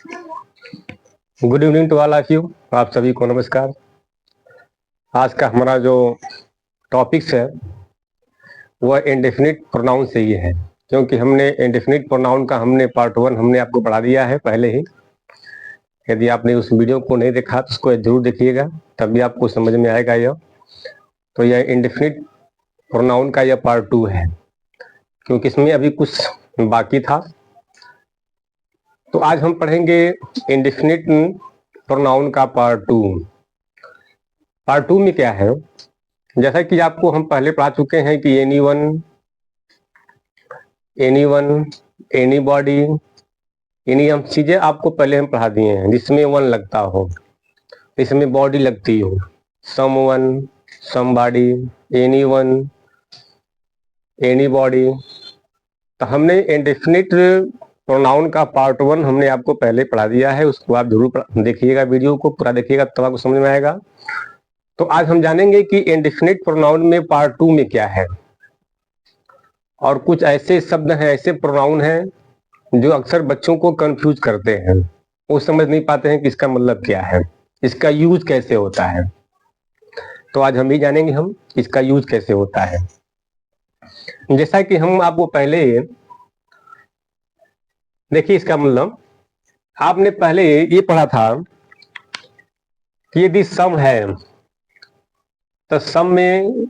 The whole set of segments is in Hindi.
Good evening to all of you. आप सभी को नमस्कार। आज का हमारा जो टॉपिक्स है वह इंडेफिनिट प्रोनाउन से ही है, क्योंकि हमने इंडेफिनिट प्रोनाउन का पार्ट 1 हमने आपको पढ़ा दिया है पहले ही। यदि आपने उस वीडियो को नहीं देखा तो उसको जरूर देखिएगा, तभी आपको समझ में आएगा यह। तो यह इंडेफिनिट प्रोनाउन का यह पार्ट 2 है, क्योंकि इसमें अभी कुछ बाकी था। तो आज हम पढ़ेंगे इंडेफिनिट प्रोनाउन का पार्ट 2। पार्ट 2 में क्या है, जैसा कि आपको हम पहले पढ़ा चुके हैं कि एनीवन, एनीबॉडी, इन्हीं हम चीजें आपको पहले हम पढ़ा दिए हैं जिसमें वन लगता हो, इसमें बॉडी लगती हो। Someone, somebody, anyone, anybody. तो हमने इंडेफिनिट प्रोनाउन का पार्ट 1 हमने आपको पहले पढ़ा दिया है, उसको आप जरूर देखिएगा, वीडियो को पूरा देखिएगा तब आपको समझ में आएगा। तो आज हम जानेंगे कि इंडेफिनिट प्रोनाउन में पार्ट 2 में क्या है, और कुछ ऐसे शब्द हैं, ऐसे प्रोनाउन हैं जो अक्सर बच्चों को कंफ्यूज करते हैं। वो समझ नहीं पाते हैं कि इसका मतलब क्या है, इसका यूज कैसे होता है। तो आज हम भी जानेंगे हम इसका यूज कैसे होता है। जैसा कि हम आपको पहले देखिए, इसका मतलब आपने पहले ये पढ़ा था कि यदि सम है तो सम में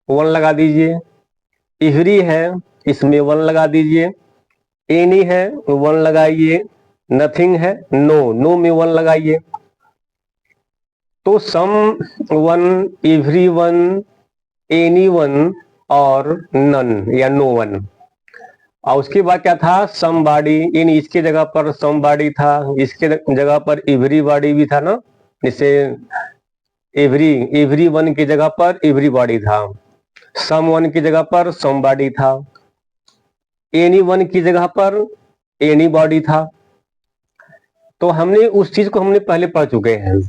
वन लगा दीजिए, इवरी है इसमें वन लगा दीजिए, एनी है वन लगाइए, नथिंग है नो में वन लगाइए। तो someone, everyone, anyone और नन या नो वन। और उसके बाद क्या था, समबॉडी। इन इसके जगह पर समबॉडी था, इसके जगह पर एवरीबॉडी भी था ना, जैसे एवरी वन की जगह पर एवरीबॉडी था, सम वन की जगह पर समबॉडी था, एनी वन की जगह पर एनीबॉडी था। तो हमने उस चीज को हमने पहले पढ़ चुके हैं।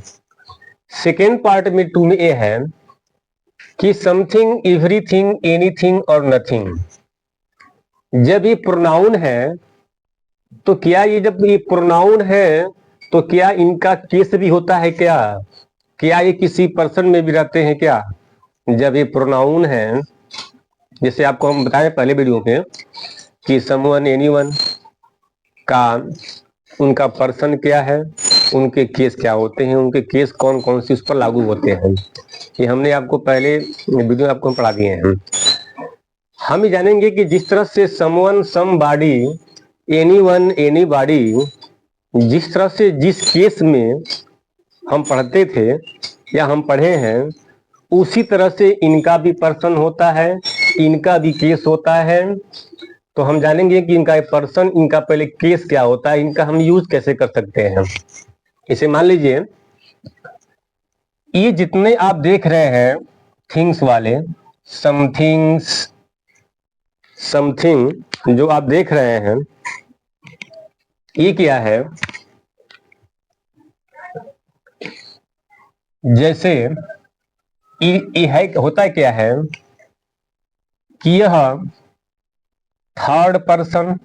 सेकेंड पार्ट में 2 में ये है कि समथिंग, एवरीथिंग, एनीथिंग और नथिंग। जब ये प्रोनाउन है तो क्या ये, जब ये प्रोनाउन है तो क्या इनका केस भी होता है क्या ये किसी पर्सन में भी रहते हैं क्या? जब ये प्रोनाउन है, जैसे आपको हम बताएं पहले वीडियो में कि समवन, एनीवन का उनका पर्सन क्या है, उनके केस क्या होते हैं, उनके केस कौन कौन सी उस पर लागू होते हैं, ये हमने आपको पहले वीडियो आपको हम पढ़ा दिए हैं। हम ही जानेंगे कि जिस तरह से समवन, समबॉडी, एनीवन, एनीबॉडी, जिस तरह से जिस केस में हम पढ़ते थे या हम पढ़े हैं, उसी तरह से इनका भी पर्सन होता है, इनका भी केस होता है। तो हम जानेंगे कि इनका पर्सन, इनका पहले केस क्या होता है, इनका हम यूज कैसे कर सकते हैं। इसे मान लीजिए, ये जितने आप देख रहे हैं थिंग्स वाले, समथिंग्स, समथिंग जो आप देख रहे हैं, ये क्या है, जैसे ये है, होता है क्या है कि यह थर्ड पर्सन,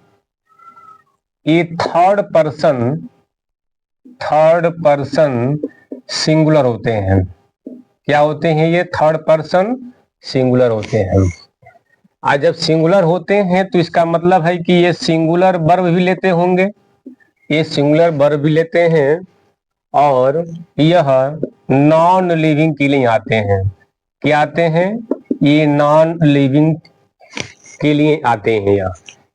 ये थर्ड पर्सन सिंगुलर होते हैं। क्या होते हैं ये? थर्ड पर्सन सिंगुलर होते हैं। आज जब सिंगुलर होते हैं तो इसका मतलब है कि ये सिंगुलर वर्ब भी लेते होंगे, ये सिंगुलर वर्ब भी लेते हैं, और यह नॉन लिविंग के लिए आते हैं। क्या आते हैं? ये नॉन लिविंग के लिए आते हैं।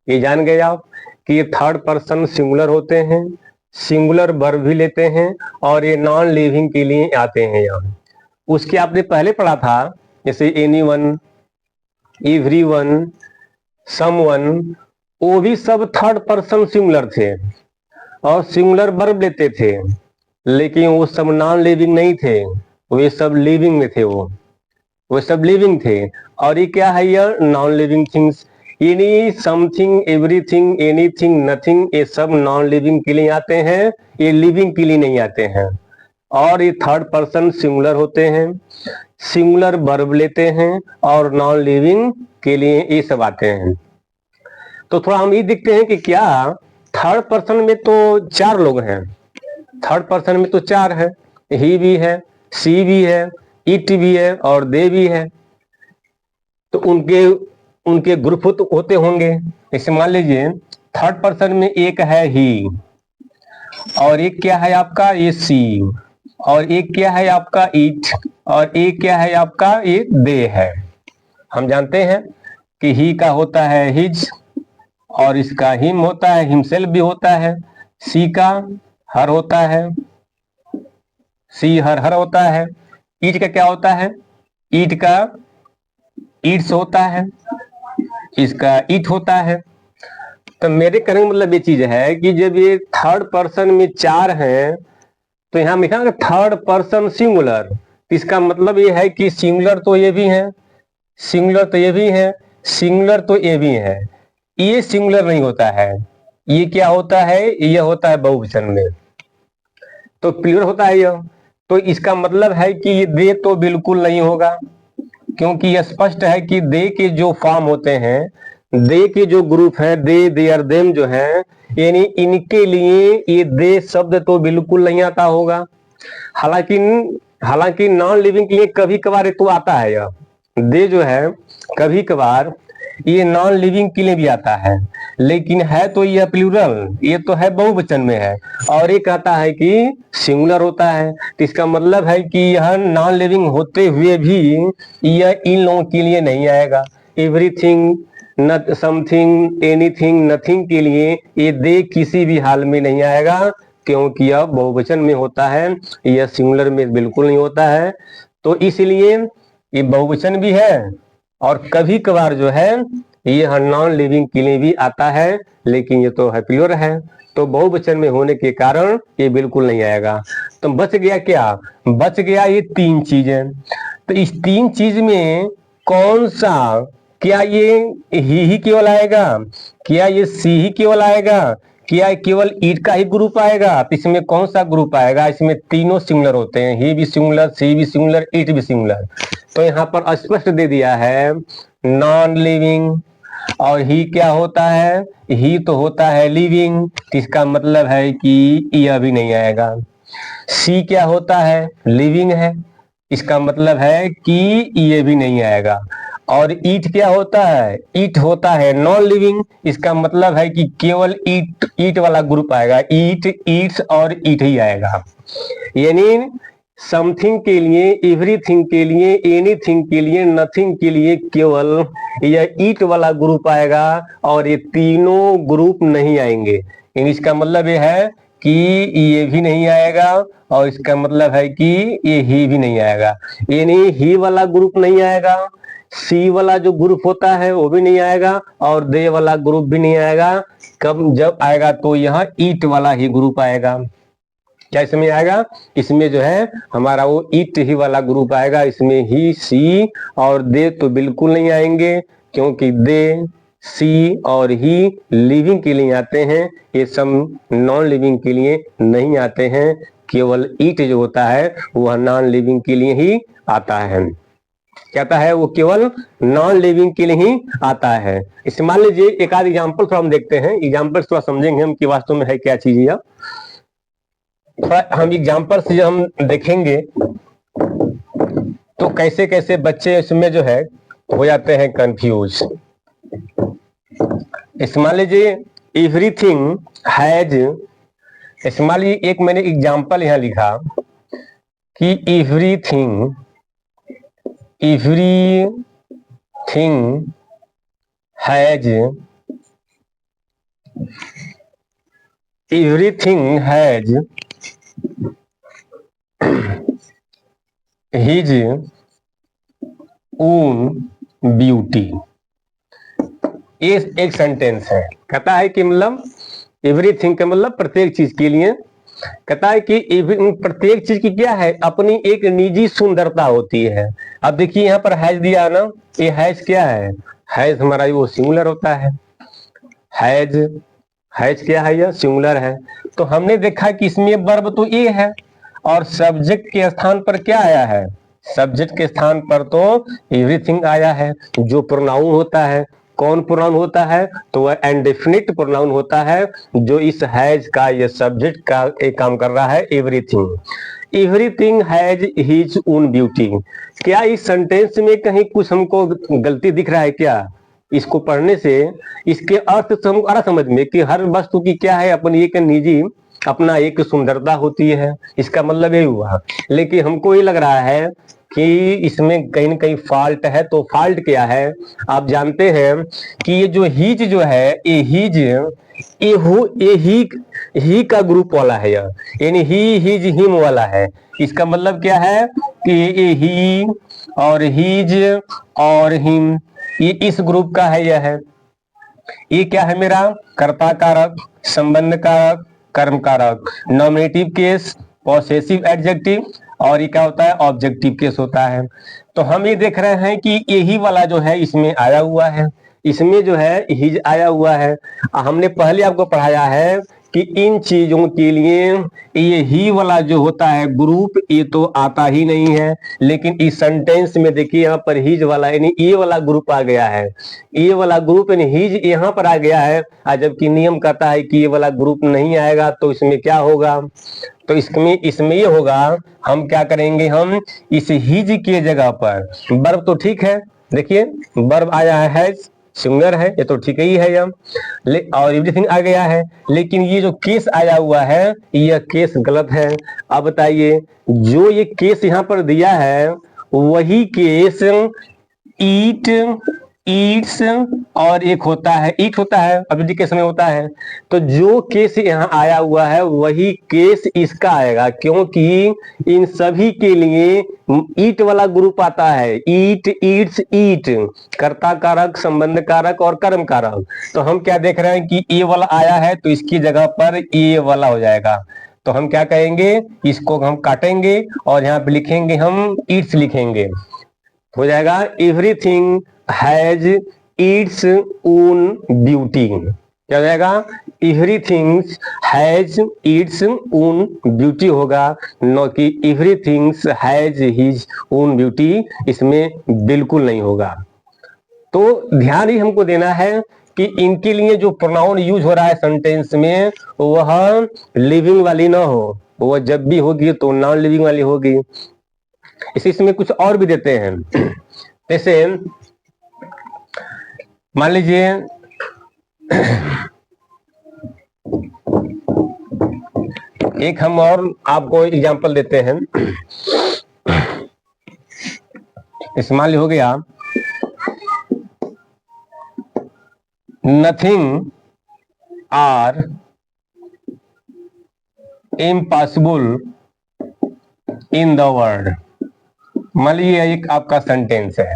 ये जान गए आप कि ये थर्ड पर्सन सिंगुलर होते हैं, सिंगुलर वर्ब भी लेते हैं, और ये नॉन लिविंग के लिए आते हैं यहाँ। उसके आपने पहले पढ़ा था, जैसे एनीवन, एवरीवन, समवन, वो भी सब थर्ड पर्सन सिंगुलर थे और सिंगुलर वर्ब लेते थे, लेकिन वो सब नॉन लिविंग नहीं थे, वे सब लिविंग में थे, वो सब लिविंग थे। और ये क्या है? ये non living things. Any, something, everything, anything, nothing, ये सब नॉन लिविंग के लिए आते हैं, ये लिविंग के लिए नहीं आते हैं। और ये थर्ड पर्सन सिंगुलर होते हैं, सिंगुलर वर्ब लेते हैं, और नॉन लिविंग के लिए ये सब आते हैं। तो थोड़ा हम ये देखते हैं कि क्या थर्ड पर्सन में तो 4 लोग हैं, थर्ड पर्सन में तो 4 है, ही भी है, सी भी है, इट भी है और दे भी है। तो उनके उनके ग्रुप होते होंगे। जैसे मान लीजिए थर्ड पर्सन में एक है ही, और एक क्या है आपका ये सी, और एक क्या है आपका इट, और एक क्या है आपका ये दे है। हम जानते हैं कि ही का होता है हिज, और इसका हिम होता है, हिमसेल्फ भी होता है। सी का हर होता है, सी हर होता है। ईट का क्या होता है, ईट का ईट्स होता है, इसका ईट होता है। तो मेरे कहने का मतलब ये चीज है कि जब ये थर्ड पर्सन में 4 हैं, तो यहाँ लिखा ना थर्ड पर्सन सिंगुलर, इसका मतलब ये है कि सिंगुलर तो ये भी है, सिंगुलर तो ये भी है, सिंगुलर तो ये भी है। ये सिंगुलर नहीं होता है, ये क्या होता है, ये होता है बहुवचन में, तो प्लूरल होता है यह। तो इसका मतलब है कि ये दे तो बिल्कुल नहीं होगा, क्योंकि यह स्पष्ट है कि दे के जो फॉर्म होते हैं, दे के जो ग्रुप है, दे देयर देम जो है, यानी इनके लिए ये दे शब्द तो बिल्कुल नहीं आता होगा। हालांकि हालांकि नॉन लिविंग के लिए कभी कभार तो आता है, यह दे जो है कभी कभार ये नॉन लिविंग के लिए भी आता है, लेकिन है तो यह प्लूरल, ये तो है बहुवचन में है, और ये कहता है कि सिंगुलर होता है। तो इसका मतलब है कि यह नॉन लिविंग होते हुए भी यह इन लोगों के लिए नहीं आएगा। एवरीथिंग, नट समथिंग, एनीथिंग, नथिंग के लिए ये दे किसी भी हाल में नहीं आएगा, क्योंकि यह बहुवचन में होता है, यह सिंगुलर में बिल्कुल नहीं होता है। तो इसलिए ये बहुवचन भी है, और कभी कभार जो है ये नॉन लिविंग के लिए भी आता है, लेकिन ये तो है प्योर है, तो बहुवचन में होने के कारण ये बिल्कुल नहीं आएगा। तो बच गया क्या, बच गया ये 3 चीजें। तो इस 3 चीज में कौन सा, क्या ये ही केवल आएगा, क्या ये सी ही केवल आएगा, क्या केवल ईट का ही ग्रुप आएगा? तो इसमें कौन सा ग्रुप आएगा? इसमें तीनों सिंगुलर होते हैं, ही भी सिंगुलर, सी भी सिंगुलर, ईट भी सिंगुलर। तो यहाँ पर स्पष्ट दे दिया है नॉन लिविंग, और ही क्या होता है, ही तो होता है लिविंग, इसका मतलब है कि यह भी नहीं आएगा। सी क्या होता है, लिविंग है, इसका मतलब है कि ये भी नहीं आएगा। और ईट क्या होता है, ईट होता है नॉन लिविंग, इसका मतलब है कि केवल ईट, ईट वाला ग्रुप आएगा, ईट, ईट्स और ईट ही आएगा। यानी समथिंग के लिए, एवरीथिंग के लिए, एनीथिंग के लिए, नथिंग के लिए केवल यह ईट वाला ग्रुप आएगा, और ये तीनों ग्रुप नहीं आएंगे। इसका मतलब ये है कि ये भी नहीं आएगा, और इसका मतलब है कि ये ही भी नहीं आएगा। यानी ही वाला ग्रुप नहीं आएगा, सी वाला जो ग्रुप होता है वो भी नहीं आएगा, और दे वाला ग्रुप भी नहीं आएगा। कब, जब आएगा तो यहाँ ईट वाला ही ग्रुप आएगा। क्या इसमें आएगा, इसमें जो है हमारा वो ईट ही वाला ग्रुप आएगा, इसमें ही, सी और दे तो बिल्कुल नहीं आएंगे, क्योंकि दे, सी और ही लिविंग के लिए आते हैं, ये सब नॉन लिविंग के लिए नहीं आते हैं। केवल ईट जो होता है वह नॉन लिविंग के लिए ही आता है। कहता है वो केवल नॉन लिविंग के लिए ही आता है। इसे मान लीजिए एक आध एग्जाम्पल थोड़ा हम देखते हैं, एग्जाम्पल थोड़ा समझेंगे हम कि वास्तव में है क्या चीज है। थोड़ा हम एग्जाम्पल से जब हम देखेंगे तो कैसे कैसे बच्चे इसमें जो है हो जाते हैं कंफ्यूज। इस मान लीजिए एवरीथिंग हैज, इस मान लीजिए एक मैंने एग्जाम्पल यहाँ लिखा कि everything, everything has, everything has his own beauty. ये एक सेंटेंस है, कहता है कि मतलब एवरीथिंग का मतलब प्रत्येक चीज के लिए, कहता है कि प्रत्येक चीज की क्या है, अपनी एक निजी सुंदरता होती है। अब देखिए यहाँ पर हैज दिया ना, ये हैज क्या है, हैज हमारा वो सिंगुलर होता है, हैज, हैज क्या है, यह सिंगुलर है। तो हमने देखा कि इसमें वर्ब तो ये है, और सब्जेक्ट के स्थान पर क्या आया है, सब्जेक्ट के स्थान पर तो एवरीथिंग आया है, जो प्रोनाउन होता है। कौन प्रोनाउन होता है? तो वह इंडेफिनिट प्रोनाउन होता है, जो इस हैज का, ये सब्जेक्ट का एक काम कर रहा है, everything. Everything has his own beauty. क्या इस सेंटेंस में कहीं कुछ हमको गलती दिख रहा है क्या? इसको पढ़ने से इसके अर्थ से हमको आ रहा समझ में कि हर वस्तु की क्या है, अपनी एक निजी, अपना एक सुंदरता होती है, इसका मतलब यही हुआ। लेकिन हमको ये लग रहा है कि इसमें कहीं ना कहीं फॉल्ट है। तो फॉल्ट क्या है? आप जानते हैं कि ये जो हीज जो है, ये हीज ये ही का ग्रुप वाला है, यह यानी ही हिज हिम वाला है। इसका मतलब क्या है कि ये ही और हिज और हिम ये इस ग्रुप का है। यह है, ये क्या है मेरा? कर्ता कारक, संबंध कारक, कर्म कारक, नॉमिनेटिव केस, पॉसेसिव एडजेक्टिव, और ये क्या होता है? ऑब्जेक्टिव केस होता है। तो हम ये देख रहे हैं कि यही वाला जो है इसमें आया हुआ है, इसमें जो है हिज आया हुआ है। हमने पहले आपको पढ़ाया है कि इन चीजों के लिए ये ही वाला जो होता है ग्रुप, ये तो आता ही नहीं है। लेकिन इस सेंटेंस में देखिए यहाँ पर हिज वाला यानी ये वाला ग्रुप आ गया है, ये वाला ग्रुप यानी हिज यहाँ पर आ गया है। जबकि नियम कहता है कि ये वाला ग्रुप नहीं आएगा, तो इसमें क्या होगा? तो इसमें ये होगा, हम क्या करेंगे, हम इस हिज के जगह पर वर्ब, तो ठीक है, देखिए वर्ब आया है, सिंगुलर है, ये तो ठीक ही है यह, और एवरीथिंग आ गया है। लेकिन ये जो केस आया हुआ है, यह केस गलत है। अब बताइए, जो ये केस यहाँ पर दिया है वही केस ईट, ईट्स, और एक होता है ईट होता है, अभी केस में होता है। तो जो केस यहाँ आया हुआ है वही केस इसका आएगा, क्योंकि इन सभी के लिए ईट वाला ग्रुप आता है। ईट, ईट्स, ईट, कर्ता कारक, संबंध कारक और कर्म कारक। तो हम क्या देख रहे हैं कि ये वाला आया है, तो इसकी जगह पर ये वाला हो जाएगा। तो हम क्या कहेंगे, इसको हम काटेंगे और यहाँ पे लिखेंगे, हम ईट्स लिखेंगे, हो जाएगा everything has its own beauty. क्या हो जाएगा? Everything has its own beauty होगा, न कि everything has his own beauty. इसमें बिल्कुल नहीं होगा। तो ध्यान ही हमको देना है कि इनके लिए जो प्रोनाउन यूज हो रहा है सेंटेंस में, वह लिविंग वाली ना हो, वह जब भी होगी तो नॉन लिविंग वाली होगी। इसमें कुछ और भी देते हैं, जैसे मान लीजिए एक हम और आपको एग्जांपल देते हैं। इस्तेमाल हो गया, nothing are impossible in the world. मान लीजिए एक आपका सेंटेंस है,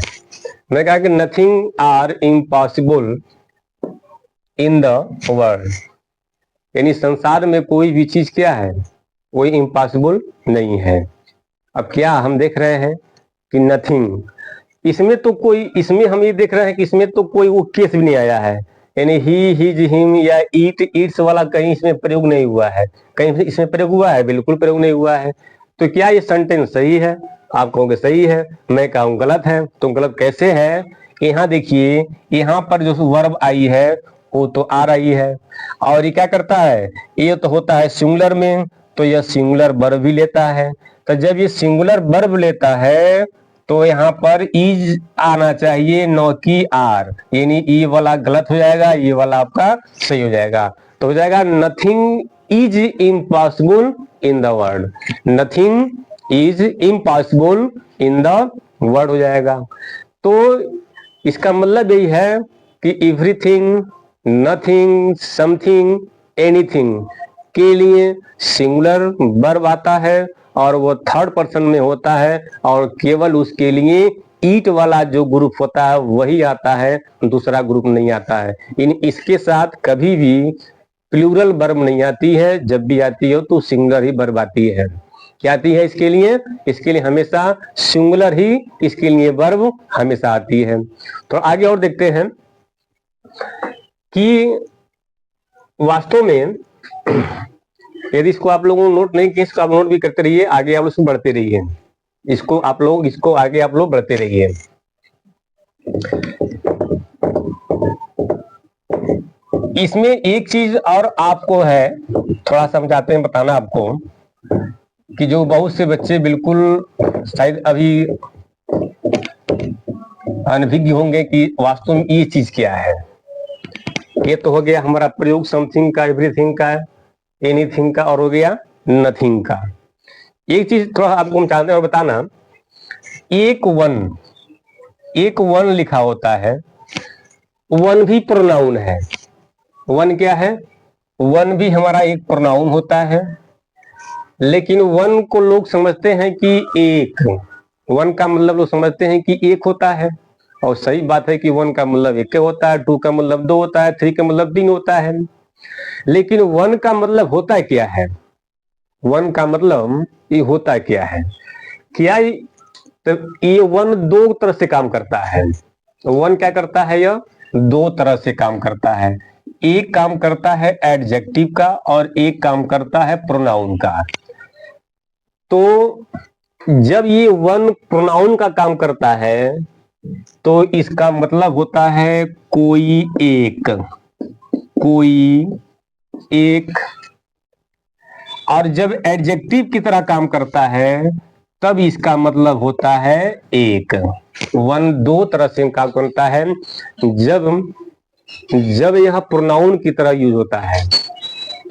मैंने कहा कि nothing are impossible in the world, यानी संसार में कोई भी चीज क्या है, कोई इम्पॉसिबल नहीं है। अब क्या हम देख रहे हैं कि नथिंग, इसमें तो कोई, इसमें हम ये देख रहे हैं कि इसमें तो कोई वो केस भी नहीं आया है, यानी ही, हिज, हिम या ईट, ईट्स वाला कहीं इसमें प्रयोग नहीं हुआ है। कहीं इसमें प्रयोग हुआ है? बिल्कुल प्रयोग नहीं हुआ है। तो क्या ये सेंटेंस सही है? आप कहोगे सही है, मैं कहूँ गलत है। तो गलत कैसे है? यहाँ देखिए, यहाँ पर जो वर्ब आई है वो तो आ रही है, और ये क्या करता है, ये तो होता है सिंगुलर में, तो यह सिंगुलर वर्ब भी लेता है। तो जब ये सिंगुलर वर्ब लेता है तो यहाँ पर इज आना चाहिए, न कि आर, यानी ई वाला गलत हो जाएगा, ये वाला आपका सही हो जाएगा। तो हो जाएगा nothing is impossible in the world, nothing is impossible in the world हो जाएगा। तो इसका मतलब यही है कि एवरीथिंग, नथिंग, समथिंग, एनीथिंग के लिए सिंगुलर वर्ब आता है, और वो थर्ड पर्सन में होता है, और केवल उसके लिए ईट वाला जो ग्रुप होता है वही आता है, दूसरा ग्रुप नहीं आता है। इसके साथ कभी भी प्लूरल वर्ब नहीं आती है, जब भी आती है तो सिंगुलर ही वर्ब आती है। क्या आती है इसके लिए? इसके लिए हमेशा सिंगुलर ही इसके लिए वर्ब हमेशा आती है। तो आगे और देखते हैं कि वास्तव में यदि इसको आप लोगों नोट नहीं किए, इसको आप नोट भी करते रहिए, आगे आप लोग इसको बढ़ते रहिए, इसको आप लोग, इसको आगे आप लोग बढ़ते रहिए। इसमें एक चीज और आपको है, थोड़ा समझाते हैं, बताना आपको कि जो बहुत से बच्चे बिल्कुल शायद अभी अनभिज्ञ होंगे कि वास्तव में ये चीज क्या है। ये तो हो गया हमारा प्रयोग समथिंग का, एवरीथिंग का, एनीथिंग का, और हो गया नथिंग का। एक चीज थोड़ा आपको हम चाहते हैं और बताना, एक वन लिखा होता है, वन भी प्रोनाउन है। वन क्या है? वन भी हमारा एक प्रोनाउन होता है, लेकिन वन को लोग समझते हैं कि एक, वन का मतलब लोग समझते हैं कि एक होता है, और सही बात है कि वन का मतलब एक होता है, टू का मतलब दो होता है, थ्री का मतलब तीन होता है। लेकिन वन का मतलब होता क्या है? वन का मतलब ये होता क्या है? क्या तो ये वन दो तरह से काम करता है। वन क्या करता है? यह दो तरह से काम करता है। एक काम करता है एडजेक्टिव का और एक काम करता है प्रोनाउन का। तो जब ये वन प्रोनाउन का काम करता है तो इसका मतलब होता है कोई एक, और जब एडजेक्टिव की तरह काम करता है तब इसका मतलब होता है एक। वन दो तरह से काम करता है। जब यह प्रोनाउन की तरह यूज होता है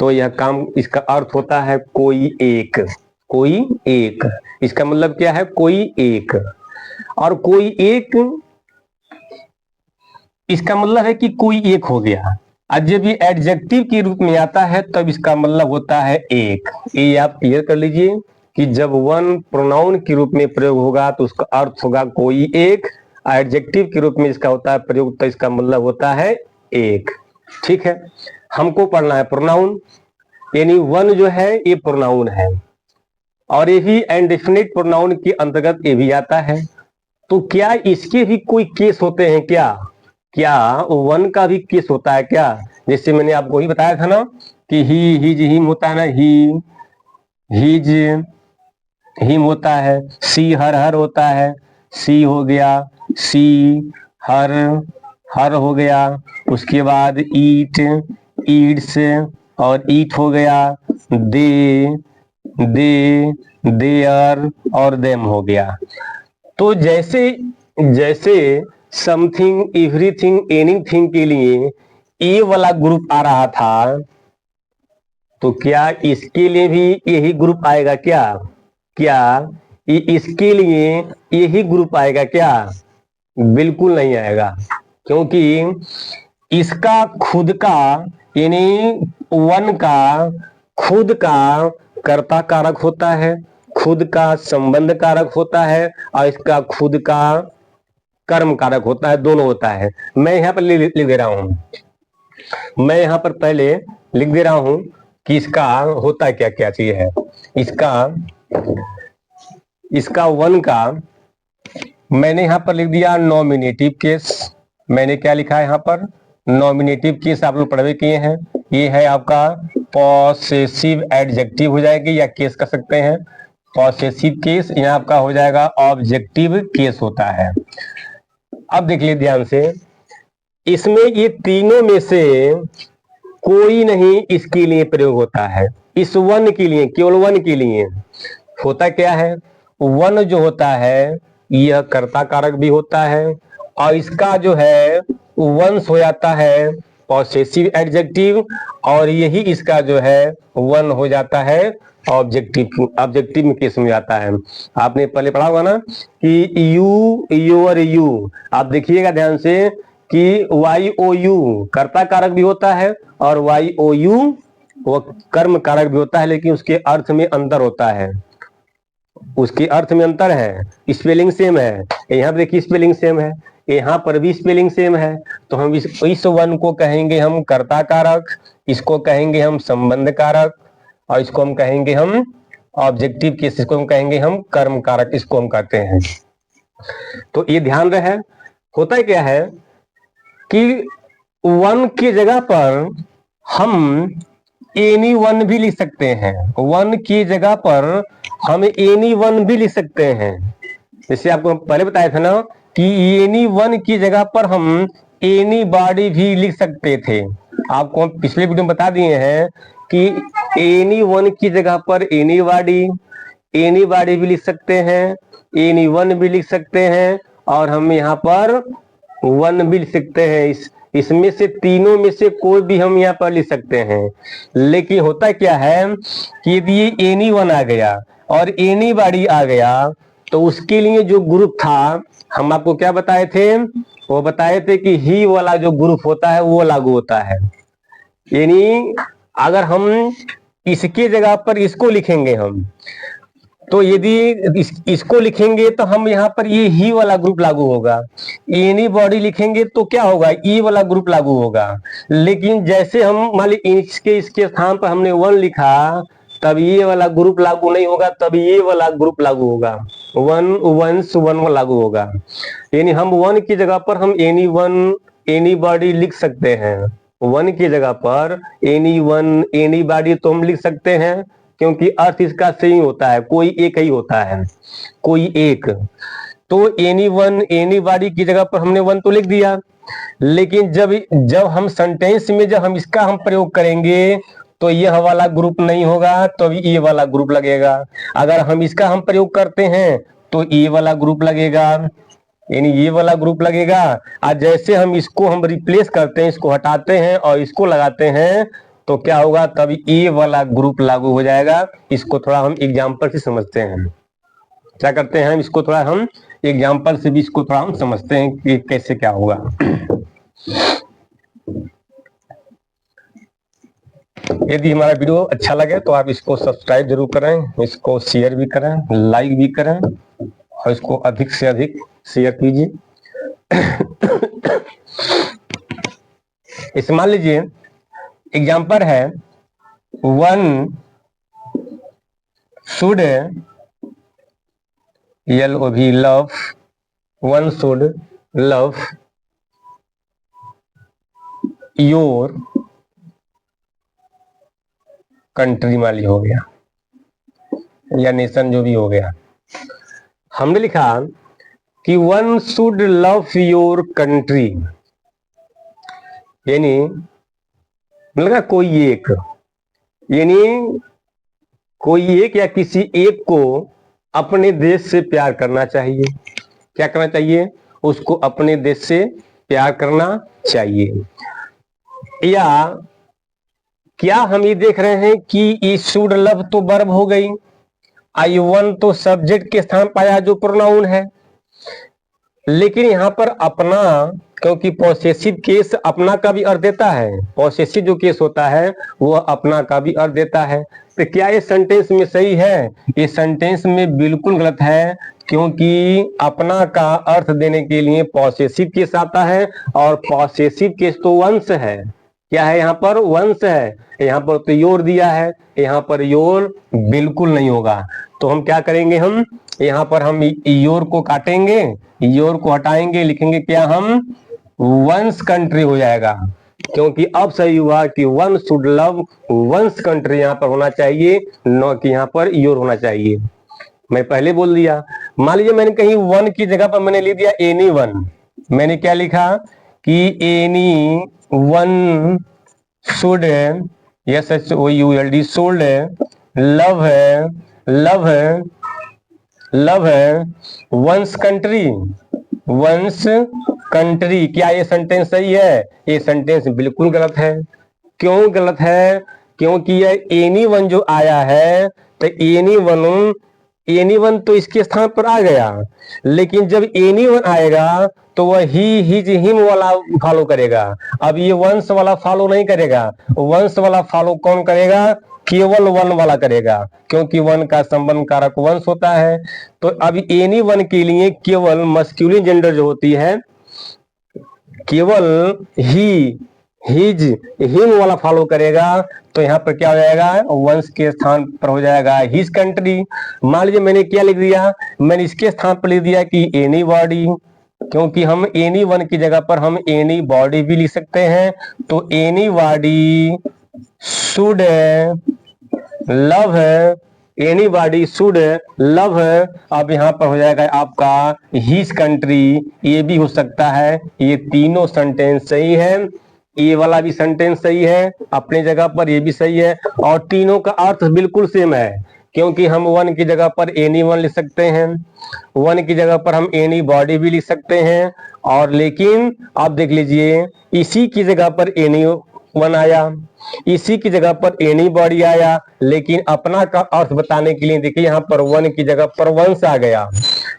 तो यह काम, इसका अर्थ होता है कोई एक, इसका मतलब क्या है? कोई एक। और कोई एक, इसका मतलब है कि कोई एक हो गया। और जब ये एडजेक्टिव के रूप में आता है तब इसका मतलब होता है एक। ये आप क्लियर कर लीजिए कि जब वन प्रोनाउन के रूप में प्रयोग होगा तो उसका अर्थ होगा कोई एक, एडजेक्टिव के रूप में इसका होता है प्रयोग तो इसका मतलब होता है एक। ठीक है, हमको पढ़ना है प्रोनाउन, यानी वन जो है ये प्रोनाउन है, और ये भी इंडेफिनिट प्रोनाउन के अंतर्गत ये भी आता है। तो क्या इसके भी कोई केस होते हैं क्या वन का भी केस होता है क्या? जैसे मैंने आपको ही बताया था ना कि ही, हिज, हिम होता है ना, ही, हिज, हिम होता है। सी, हर होता है, सी हो गया, सी, हर हो गया। उसके बाद ईट, ईट्स, और ईट हो गया। दे, देयर, और देम हो गया। तो जैसे समथिंग, एवरीथिंग, एनीथिंग के लिए ए वाला ग्रुप आ रहा था, तो क्या इसके लिए भी यही ग्रुप आएगा क्या इसके लिए यही ग्रुप आएगा क्या? बिल्कुल नहीं आएगा, क्योंकि इसका खुद का, यानी वन का खुद का कर्ता कारक होता है, खुद का संबंध कारक होता है, और इसका खुद का कर्म कारक होता है, दोनों होता है। मैं यहाँ पर लिख दे रहा हूं, मैं यहाँ पर पहले लिख दे रहा हूं कि इसका होता क्या क्या चीज है। इसका वन का मैंने यहाँ पर लिख दिया नॉमिनेटिव केस। मैंने क्या लिखा है यहाँ पर? नॉमिनेटिव केस आप लोग पढ़वे किए हैं। ये है आपका पॉसेसिव एडजेक्टिव हो जाएगी, या केस कर सकते हैं पॉसेसिव केस। यहाँ आपका हो जाएगा ऑब्जेक्टिव केस होता है। अब देख लीजिए ध्यान से, इसमें ये तीनों में से कोई नहीं इसके लिए प्रयोग होता है। इस वन के लिए, केवल वन के लिए होता क्या है? वन जो होता है यह कर्ता कारक भी होता है, और इसका जो है वंश हो जाता है पॉसेसिव एडजेक्टिव, और यही इसका जो है वन हो जाता है ऑब्जेक्टिव में केस में जाता है। आपने पहले पढ़ा होगा ना कि यू, योर, यू। आप देखिएगा ध्यान से कि वाई ओ यू कर्ता कारक भी होता है, और वाई ओ यू वो कर्म कारक भी होता है, लेकिन उसके अर्थ में अंतर होता है। उसके अर्थ में अंतर है, स्पेलिंग सेम है। यहाँ पर देखिए स्पेलिंग सेम है, यहाँ पर भी स्पेलिंग सेम है। तो हम इस वन को कहेंगे हम कर्ता कारक, इसको कहेंगे हम संबंध कारक, और इसको हम कहेंगे हम ऑब्जेक्टिव केस, इसको हम कहेंगे हम कर्म कारक, इसको हम कहते हैं। तो ये ध्यान रहे, होता क्या है कि वन की जगह पर हम एनी वन भी लिख सकते हैं। वन की जगह पर हम एनी वन भी लिख सकते हैं। जैसे आपको पहले बताया था ना कि एनी वन की जगह पर हम एनी बॉडी भी लिख सकते थे। आपको हम पिछले वीडियो में बता दिए हैं कि एनी वन की जगह पर एनी बॉडी भी लिख सकते हैं, एनी वन भी लिख सकते हैं, और हम यहाँ पर वन भी लिख सकते हैं। इसमें से तीनों में से कोई भी हम यहाँ पर लिख सकते हैं। लेकिन होता क्या है कि यदि ये एनी वन आ गया और एनी बॉडी आ गया तो उसके लिए जो ग्रुप था हम आपको क्या बताए थे, वो बताए थे कि ही वाला जो ग्रुप होता है वो लागू होता है। यानी अगर हम इसके जगह पर इसको लिखेंगे हम, तो यदि इसको लिखेंगे तो हम यहाँ पर ये ही वाला ग्रुप लागू होगा। एनी बॉडी लिखेंगे तो क्या होगा, ई वाला ग्रुप लागू होगा। लेकिन जैसे हम मान ली इसके स्थान पर हमने वन लिखा, तब ये वाला ग्रुप लागू नहीं होगा, तब ये वाला ग्रुप लागू होगा, वन लागू होगा। यानी हम वन की जगह पर हम एनी बॉडी लिख सकते हैं। वन की जगह पर एनी वन एनी बॉडी तो हम लिख सकते हैं, क्योंकि अर्थ इसका सेम होता है, कोई एक ही होता है, कोई एक। तो एनी वन एनी बॉडी की जगह पर हमने वन तो लिख दिया। लेकिन जब हम सेंटेंस में जब हम इसका हम प्रयोग करेंगे तो यह वाला ग्रुप नहीं होगा, तो ये वाला ग्रुप लगेगा। अगर हम इसका हम प्रयोग करते हैं तो ये वाला ग्रुप लगेगा, यानी ये वाला ग्रुप लगेगा। और जैसे हम इसको हम रिप्लेस करते हैं, इसको हटाते हैं और इसको लगाते हैं, तो क्या होगा, तब ये वाला ग्रुप लागू हो जाएगा। इसको थोड़ा हम एग्जाम्पल से समझते हैं। क्या करते हैं, इसको थोड़ा हम एग्जाम्पल से भी इसको थोड़ा हम समझते हैं कि कैसे क्या होगा। यदि हमारा वीडियो अच्छा लगे तो आप इसको सब्सक्राइब जरूर करें, इसको शेयर भी करें, लाइक भी करें, और इसको अधिक से अधिक शेयर कीजिए। इस मान लीजिए एग्जाम्पल है, one should love, one should love your country, माली हो गया या नेशन जो भी हो गया। हमने लिखा कि one should love your country, यानी लगा कोई एक, यानी कोई एक या किसी एक को अपने देश से प्यार करना चाहिए। क्या करना चाहिए, उसको अपने देश से प्यार करना चाहिए। या क्या हम ये देख रहे हैं कि ई शुड लव तो वर्ब हो गई, आई वन तो सब्जेक्ट के स्थान पाया जो प्रोनाउन है। लेकिन यहाँ पर अपना, क्योंकि पॉसेसिव केस अपना का भी अर्थ देता है, पॉसेसिव जो केस होता है वो अपना का भी अर्थ देता है। तो क्या ये सेंटेंस में सही है? ये सेंटेंस में बिल्कुल गलत है, क्योंकि अपना का अर्थ देने के लिए पॉसेसिव केस आता है, और पॉसेसिव केस तो वंस है। क्या है यहाँ पर, वंस है। यहाँ पर तो योर दिया है, यहाँ पर योर बिल्कुल नहीं होगा। तो हम क्या करेंगे, हम यहाँ पर हम योर को काटेंगे, योर को हटाएंगे, लिखेंगे क्या हम, वंस कंट्री हो जाएगा। क्योंकि अब सही हुआ कि one should love one's country यहाँ पर होना चाहिए, न कि यहाँ पर योर होना चाहिए। मैं पहले बोल दिया। मान लीजिए मैंने कहीं वन की जगह पर मैंने लिख दिया एनी वन। मैंने क्या लिखा कि any one should, SHOULD, should love है वंस कंट्री, वंस कंट्री। क्या ये सेंटेंस सही है? ये सेंटेंस बिल्कुल गलत है। क्यों गलत है? क्योंकि ये एनी वन जो आया है, तो एनी वन तो इसके स्थान पर आ गया, लेकिन जब एनी वन आएगा तो वह ही, हिज, हिम वाला फॉलो करेगा। अब ये वंस वाला फॉलो नहीं करेगा। वंस वाला फॉलो कौन करेगा? केवल वन वाला करेगा, क्योंकि वन का संबंध कारक वंस होता है। तो अब एनी वन के लिए केवल मस्कुलिन जेंडर जो होती है, केवल ही, हिज, हिम वाला फॉलो करेगा। तो यहाँ पर क्या हो जाएगा, वंस के स्थान पर हो जाएगा हिज कंट्री। मान लीजिए मैंने क्या लिख दिया, मैंने इसके स्थान पर लिख दिया कि एनी बॉडी, क्योंकि हम एनी वन की जगह पर हम एनी बॉडी भी लिख सकते हैं। तो एनी बॉडी शुड लव है, एनी बॉडी शुड लव है। अब यहाँ पर हो जाएगा आपका हिज कंट्री, ये भी हो सकता है। ये तीनों सेंटेंस सही है, ये वाला भी सेंटेंस सही है अपने जगह पर, ये भी सही है, और तीनों का अर्थ बिल्कुल सेम है, क्योंकि हम वन की जगह पर एनी वन लिख सकते हैं, वन की जगह पर हम एनी बॉडी भी लिख सकते हैं, और लेकिन आप देख लीजिए इसी की जगह पर एनी वन आया, इसी की जगह पर एनी बॉडी आया, लेकिन अपना का अर्थ बताने के लिए देखिए यहाँ पर वन की जगह पर वंस आ गया,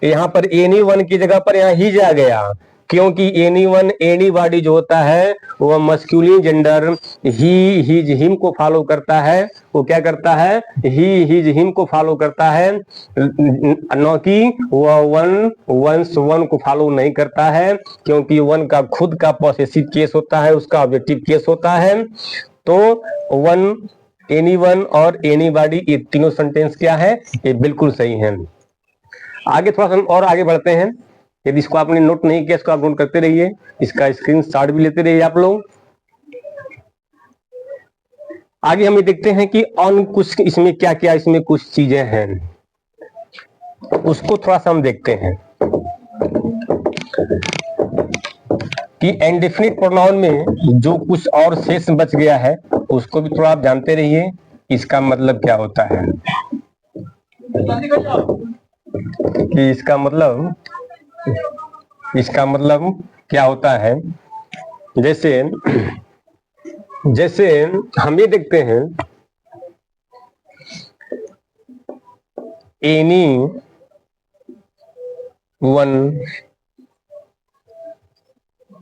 यहाँ पर एनी वन की जगह पर यहाँ हिज आ गया, क्योंकि एनी वन एनी बॉडी जो होता है वह मस्कुलिन जेंडर ही हिज हिम को फॉलो करता है, वो क्या करता है, ही हिज हिम को फॉलो करता है, न कि वह वन वंस वन को फॉलो नहीं करता है, क्योंकि वन का खुद का पॉसेसिव केस होता है, उसका ऑब्जेक्टिव केस होता है। तो वन, एनी वन और एनी बॉडी, ये तीनों सेंटेंस क्या है, ये बिल्कुल सही है। आगे थोड़ा सा हम और आगे बढ़ते हैं, यदि इसको आपने नोट नहीं किया इसको आप नोट करते रहिए, इसका स्क्रीनशॉट भी लेते रहिए आप लोग। आगे हम ये देखते हैं कि ऑन कुछ इसमें क्या क्या इसमें कुछ चीजें हैं, उसको थोड़ा सा हम देखते हैं कि इंडेफिनिट प्रोनाउन में जो कुछ और शेष बच गया है उसको भी थोड़ा आप जानते रहिए, इसका मतलब क्या होता है, कि इसका मतलब क्या होता है। जैसे जैसे हम ये देखते हैं एनी वन,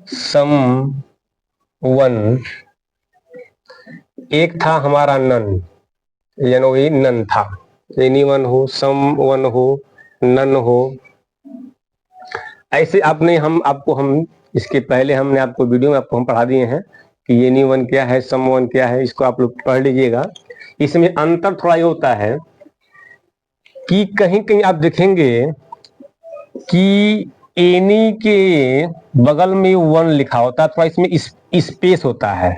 सम वन, एक था हमारा नन, यानी नन था, एनी वन हो, सम वन हो, नन हो, ऐसे आपने हम इसके पहले हमने आपको वीडियो में आपको हम पढ़ा दिए हैं कि एनी वन क्या है, सम वन क्या है, इसको आप लोग पढ़ लीजिएगा। इसमें अंतर थोड़ा ये होता है कि कहीं कहीं आप देखेंगे कि एनी के बगल में वन लिखा होता है, थोड़ा इसमें स्पेस होता है,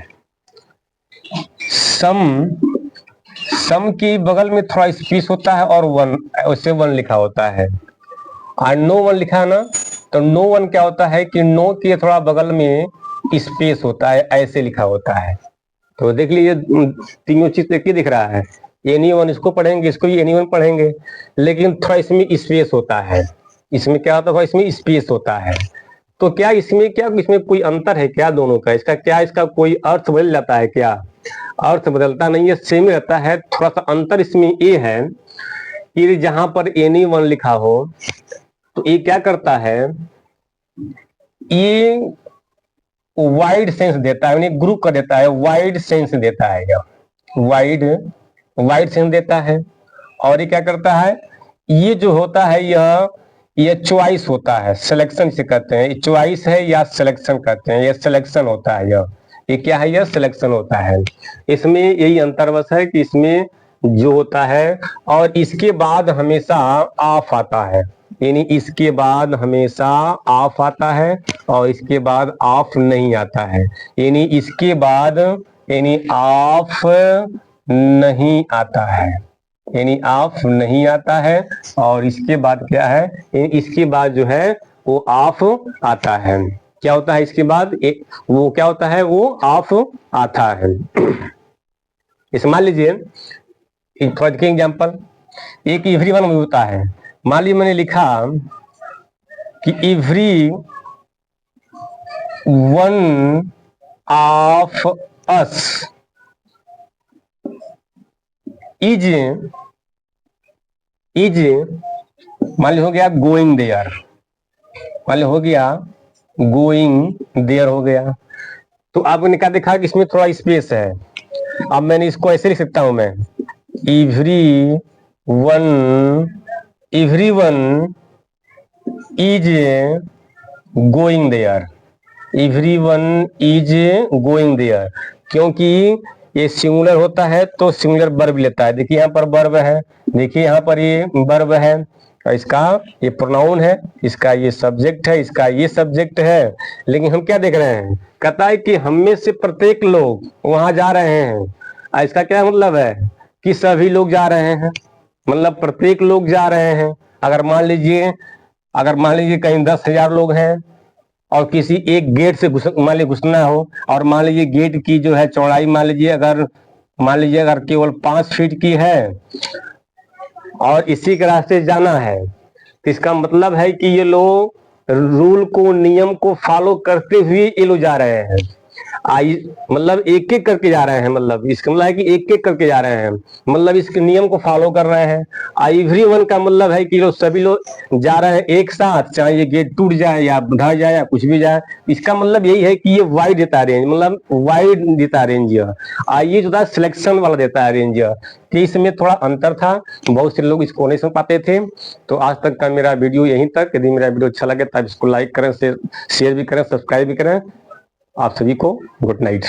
सम के बगल में थोड़ा स्पेस होता है और वन, उससे वन लिखा होता है, और नो वन लिखा है ना, तो नो वन क्या होता है कि नो के थोड़ा बगल में स्पेस होता है, ऐसे लिखा होता है। तो देख लीजिए तीनों चीज देखिए दिख रहा है, एनी वन इसको पढ़ेंगे, इसको भी एनी वन पढ़ेंगे, लेकिन थोड़ा इसमें स्पेस होता है, इसमें क्या होता है, इसमें स्पेस होता है। तो क्या इसमें कोई अंतर है क्या दोनों का, इसका कोई अर्थ बदल जाता है क्या, अर्थ बदलता नहीं है, सेम रहता है। थोड़ा सा अंतर इसमें ये है कि जहां पर एनी वन लिखा हो तो ये क्या करता है, ये वाइड सेंस देता है, ग्रुप कर देता है, वाइड सेंस देता है, वाइड सेंस देता है। और ये क्या करता है, ये जो होता है यह चॉइस होता है, सिलेक्शन से कहते हैं, चॉइस है या सिलेक्शन कहते हैं, यह सिलेक्शन होता है, ये क्या है, यह सिलेक्शन होता है। इसमें यही अंतर बस है कि इसमें जो होता है और इसके बाद हमेशा ऑफ आता है, यानी इसके बाद हमेशा ऑफ आता है और इसके बाद ऑफ नहीं आता है, यानी इसके बाद ऑफ नहीं आता है, यानी ऑफ नहीं आता है, और इसके बाद क्या है, इसके बाद जो है वो ऑफ आता है। क्या होता है इसके बाद, वो क्या होता है, वो ऑफ आता है। इस मान लीजिए थोड़ा देखिए एग्जाम्पल, एक एवरी वन में होता है, मान लीजिए मैंने लिखा कि every one of us is मान लीजिए हो गया गोइंग देयर, मान लीजिए हो गया गोइंग देयर हो गया, तो आपने क्या देखा कि इसमें थोड़ा स्पेस है। अब मैंने इसको ऐसे लिख सकता हूं मैं, everyone is going there, everyone is going there, क्योंकि ये सिंगुलर होता है तो सिंगुलर वर्ब लेता है। देखिए यहाँ पर वर्ब है, देखिए यहाँ पर ये वर्ब है, इसका ये प्रोनाउन है, इसका ये सब्जेक्ट है, इसका ये सब्जेक्ट है, लेकिन हम क्या देख रहे हैं, कहता है कि हम में से प्रत्येक लोग वहां जा रहे हैं। इसका क्या मतलब है कि सभी लोग जा रहे हैं, मतलब प्रत्येक लोग जा रहे हैं। अगर मान लीजिए कहीं 10,000 लोग हैं और किसी एक गेट से मान लीजिए घुसना हो, और मान लीजिए गेट की जो है चौड़ाई मान लीजिए अगर केवल 5 फीट की है और इसी के रास्ते से जाना है, तो इसका मतलब है कि ये लोग रूल को, नियम को फॉलो करते हुए ये लोग जा रहे हैं। मतलब एक एक करके जा रहे हैं, मतलब इसका मतलब है कि एक एक करके जा रहे हैं, मतलब इसके नियम को फॉलो कर रहे हैं। एवरीवन का मतलब है कि लोग सभी लोग जा रहे हैं एक साथ, चाहे ये गेट टूट जाए या ढह जाए या कुछ भी जाए। इसका मतलब यही है कि ये वाइड देता है रेंज, मतलब वाइड देता है रेंज। ये जो था सिलेक्शन वाला देता है रेंज, कि इसमें थोड़ा अंतर था, बहुत से लोग इसको नहीं समझ पाते थे। तो आज तक का मेरा वीडियो यहीं तक। यदि मेरा वीडियो अच्छा लगे तब इसको लाइक करें, शेयर भी करें, सब्सक्राइब भी करें। आप सभी को गुड नाइट।